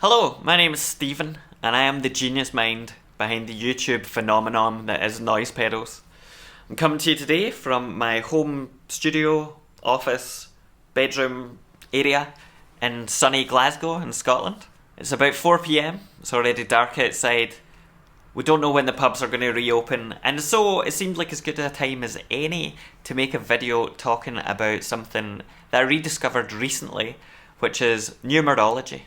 Hello, my name is Stephen, and I am the genius mind behind the YouTube phenomenon that is noise pedals. I'm coming to you today from my home studio, office, bedroom area in sunny Glasgow in Scotland. It's about 4 pm, it's already dark outside. We don't know when the pubs are going to reopen, and so it seemed like as good a time as any to make a video talking about something that I rediscovered recently, which is numerology.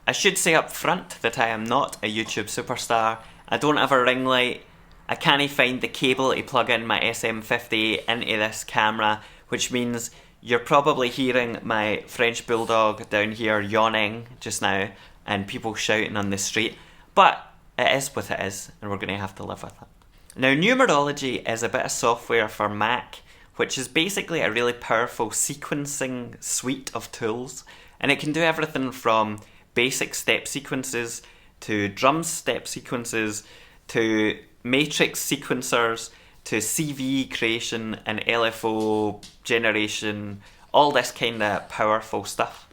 I should say up front that I am not a YouTube superstar. I don't have a ring light. I can't find the cable to plug in my SM50 into this camera, which means you're probably hearing my French bulldog down here yawning just now and people shouting on the street. But it is what it is, and we're going to have to live with it. Now, numerology is a bit of software for Mac, which is basically a really powerful sequencing suite of tools, and it can do everything from basic step sequences to drum step sequences to matrix sequencers to CV creation and LFO generation, all this kind of powerful stuff.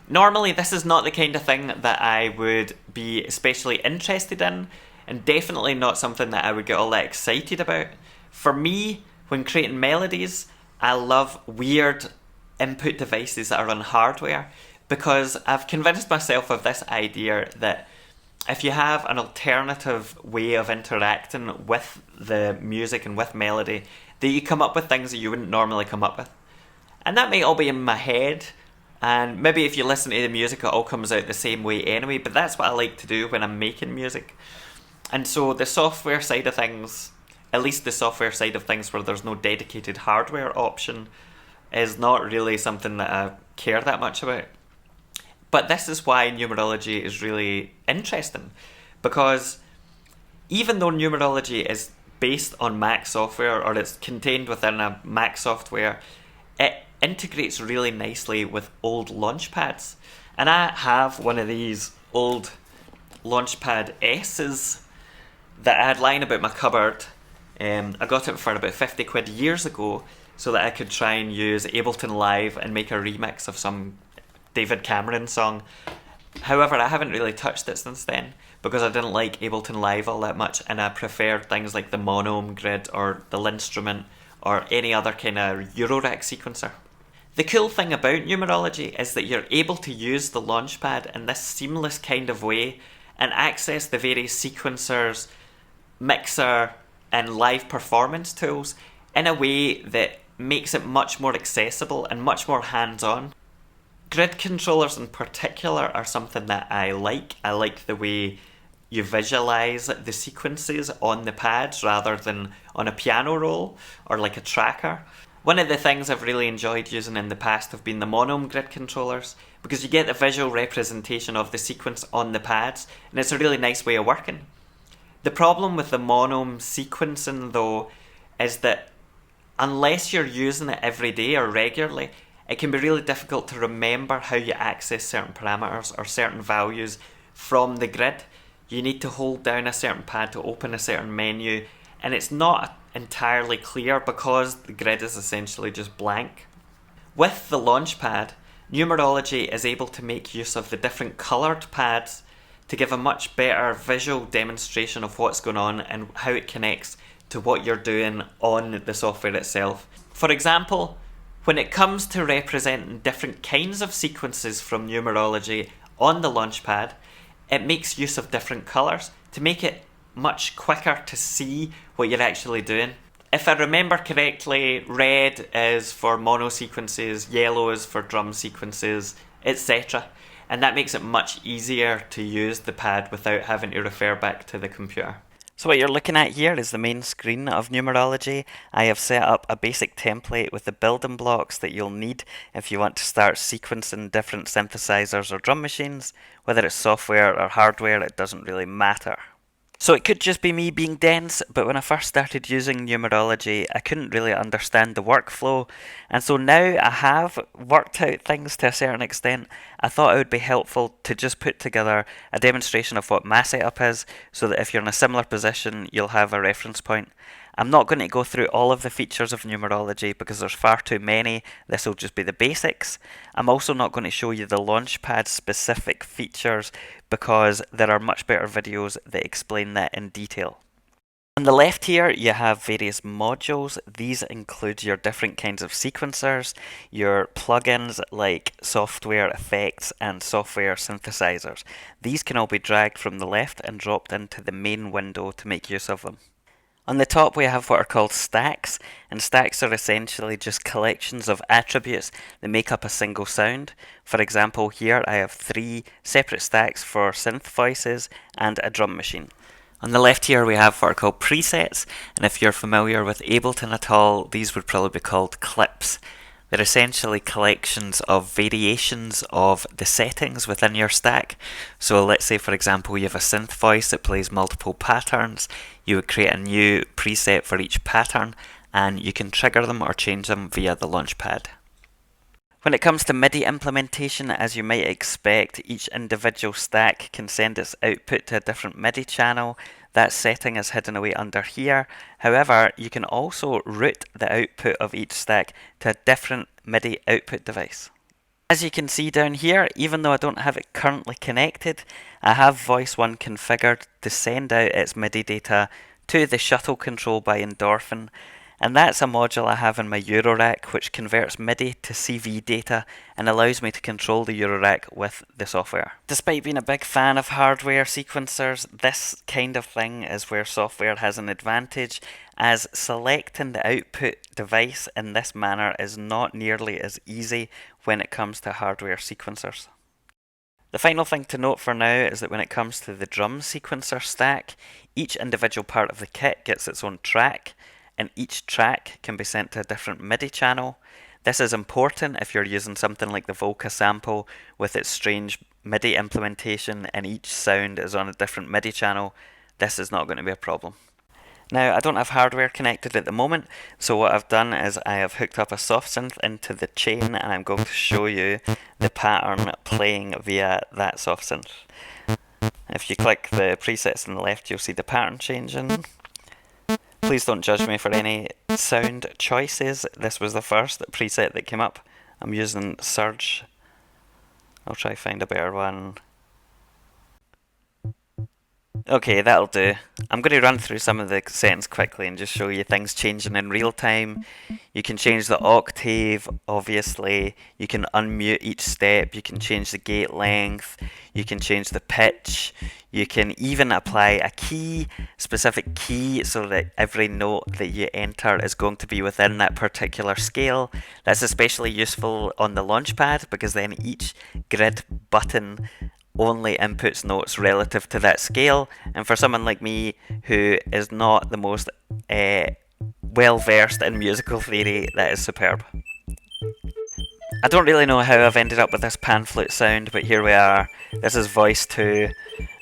Normally this is not the kind of thing that I would be especially interested in, and definitely not something that I would get all that excited about. For me, when creating melodies, I love weird input devices that are on hardware, because I've convinced myself of this idea that if you have an alternative way of interacting with the music and with melody, that you come up with things that you wouldn't normally come up with. And that might all be in my head, and maybe if you listen to the music it all comes out the same way anyway, but that's what I like to do when I'm making music. And so the software side of things, at least the software side of things where there's no dedicated hardware option, is not really something that I care that much about. But this is why numerology is really interesting, because even though numerology is based on Mac software, or it's contained within a Mac software, it integrates really nicely with old Launchpads. And I have one of these old Launchpad S's that I had lying about my cupboard. I got it for about 50 quid years ago so that I could try and use Ableton Live and make a remix of some David Cameron song. However, I haven't really touched it since then because I didn't like Ableton Live all that much, and I preferred things like the Monome Grid or the Linstrument or any other kind of Eurorack sequencer. The cool thing about numerology is that you're able to use the Launchpad in this seamless kind of way and access the various sequencers, mixer and live performance tools in a way that makes it much more accessible and much more hands-on. Grid controllers in particular are something that I like. I like the way you visualize the sequences on the pads rather than on a piano roll or like a tracker. One of the things I've really enjoyed using in the past have been the Monome Grid controllers, because you get the visual representation of the sequence on the pads, and it's a really nice way of working. The problem with the Monome sequencing though is that unless you're using it every day or regularly, it can be really difficult to remember how you access certain parameters or certain values from the grid. You need to hold down a certain pad to open a certain menu, and it's not entirely clear because the grid is essentially just blank. With the Launchpad, numerology is able to make use of the different coloured pads to give a much better visual demonstration of what's going on and how it connects to what you're doing on the software itself. For example, when it comes to representing different kinds of sequences from numerology on the Launchpad, it makes use of different colours to make it much quicker to see what you're actually doing. If I remember correctly, red is for mono sequences, yellow is for drum sequences, etc. And that makes it much easier to use the pad without having to refer back to the computer. So what you're looking at here is the main screen of numerology. I have set up a basic template with the building blocks that you'll need if you want to start sequencing different synthesizers or drum machines. Whether it's software or hardware, it doesn't really matter. So it could just be me being dense, but when I first started using numerology, I couldn't really understand the workflow, and so now I have worked out things to a certain extent. I thought it would be helpful to just put together a demonstration of what my setup is, so that if you're in a similar position, you'll have a reference point. I'm not going to go through all of the features of numerology because there's far too many. This will just be the basics. I'm also not going to show you the Launchpad specific features because there are much better videos that explain that in detail. On the left here, you have various modules. These include your different kinds of sequencers, your plugins like software effects and software synthesizers. These can all be dragged from the left and dropped into the main window to make use of them. On the top we have what are called stacks, and stacks are essentially just collections of attributes that make up a single sound. For example, here I have 3 separate stacks for synth voices and a drum machine. On the left here we have what are called presets, and if you're familiar with Ableton at all, these would probably be called clips. They're essentially collections of variations of the settings within your stack. So let's say for example you have a synth voice that plays multiple patterns. You would create a new preset for each pattern and you can trigger them or change them via the Launchpad. When it comes to Midi implementation, as you might expect, each individual stack can send its output to a different Midi channel. That setting is hidden away under here. However, you can also route the output of each stack to a different Midi output device. As you can see down here, even though I don't have it currently connected, I have Voice One configured to send out its Midi data to the shuttle control by Endorphin. And that's a module I have in my Eurorack which converts MIDI to CV data and allows me to control the Eurorack with the software. Despite being a big fan of hardware sequencers, this kind of thing is where software has an advantage, as selecting the output device in this manner is not nearly as easy when it comes to hardware sequencers. The final thing to note for now is that when it comes to the drum sequencer stack, each individual part of the kit gets its own track, and each track can be sent to a different MIDI channel. This is important if you're using something like the Volca sample with its strange MIDI implementation and each sound is on a different MIDI channel. This is not going to be a problem. Now, I don't have hardware connected at the moment, so what I've done is I have hooked up a soft synth into the chain and I'm going to show you the pattern playing via that soft synth. If you click the presets on the left, you'll see the pattern changing. Please don't judge me for any sound choices. This was the first preset that came up. I'm using Surge. I'll try to find a better one. Okay, that'll do. I'm going to run through some of the settings quickly and just show you things changing in real time. You can change the octave, obviously. You can unmute each step. You can change the gate length. You can change the pitch. You can even apply a key, specific key, so that every note that you enter is going to be within that particular scale. That's especially useful on the Launchpad because then each grid button only inputs notes relative to that scale, and for someone like me who is not the most well versed in musical theory, that is superb. I don't really know how I've ended up with this pan flute sound, but here we are. This is voice 2.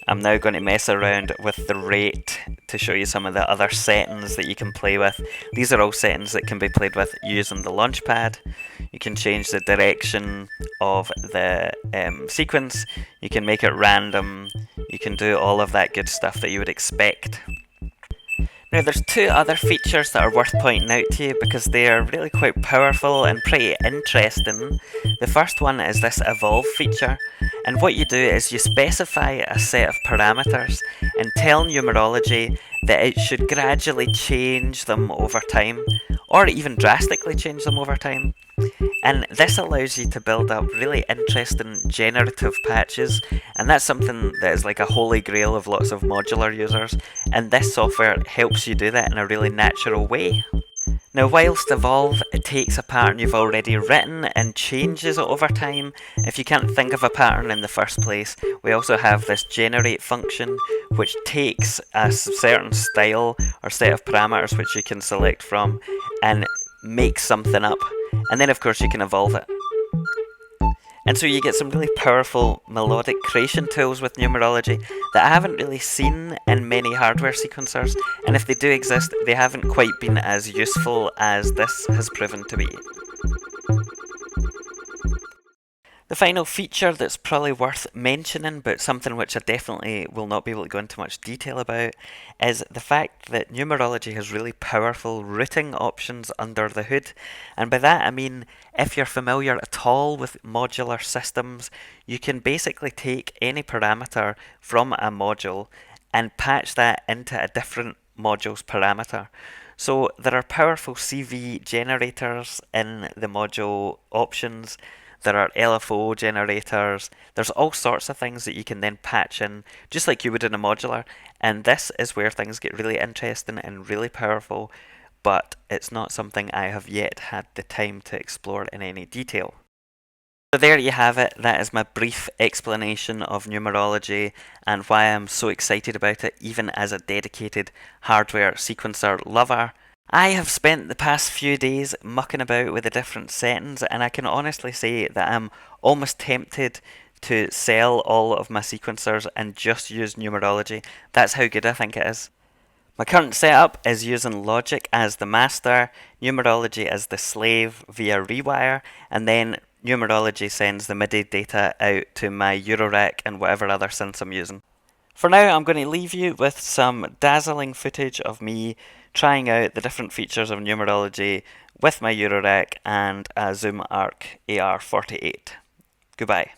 I'm now going to mess around with the rate to show you some of the other settings that you can play with. These are all settings that can be played with using the Launchpad. You can change the direction of the sequence. You can make it random. You can do all of that good stuff that you would expect. Now there's 2 other features that are worth pointing out to you because they are really quite powerful and pretty interesting. The first one is this evolve feature, and what you do is you specify a set of parameters and tell Numerology that it should gradually change them over time, or even drastically change them over time. And this allows you to build up really interesting generative patches, and that's something that is like a holy grail of lots of modular users, and this software helps you do that in a really natural way. Now, whilst Evolve takes a pattern you've already written and changes it over time, if you can't think of a pattern in the first place, we also have this generate function which takes a certain style or set of parameters which you can select from and makes something up, and then of course you can evolve it. And so you get some really powerful melodic creation tools with Numerology that I haven't really seen in many hardware sequencers, and if they do exist, they haven't quite been as useful as this has proven to be. The final feature that's probably worth mentioning, but something which I definitely will not be able to go into much detail about, is the fact that numerology has really powerful routing options under the hood. And by that I mean, if you're familiar at all with modular systems, you can basically take any parameter from a module and patch that into a different module's parameter. So there are powerful CV generators in the module options. There are LFO generators. There's all sorts of things that you can then patch in, just like you would in a modular. And this is where things get really interesting and really powerful, but it's not something I have yet had the time to explore in any detail. So there you have it. That is my brief explanation of numerology and why I'm so excited about it, even as a dedicated hardware sequencer lover. I have spent the past few days mucking about with the different settings, and I can honestly say that I'm almost tempted to sell all of my sequencers and just use numerology. That's how good I think it is. My current setup is using logic as the master, numerology as the slave via rewire, and then numerology sends the MIDI data out to my Eurorack and whatever other synths I'm using. For now, I'm going to leave you with some dazzling footage of me trying out the different features of numerology with my Eurorack and a Zoom Arc AR48. Goodbye.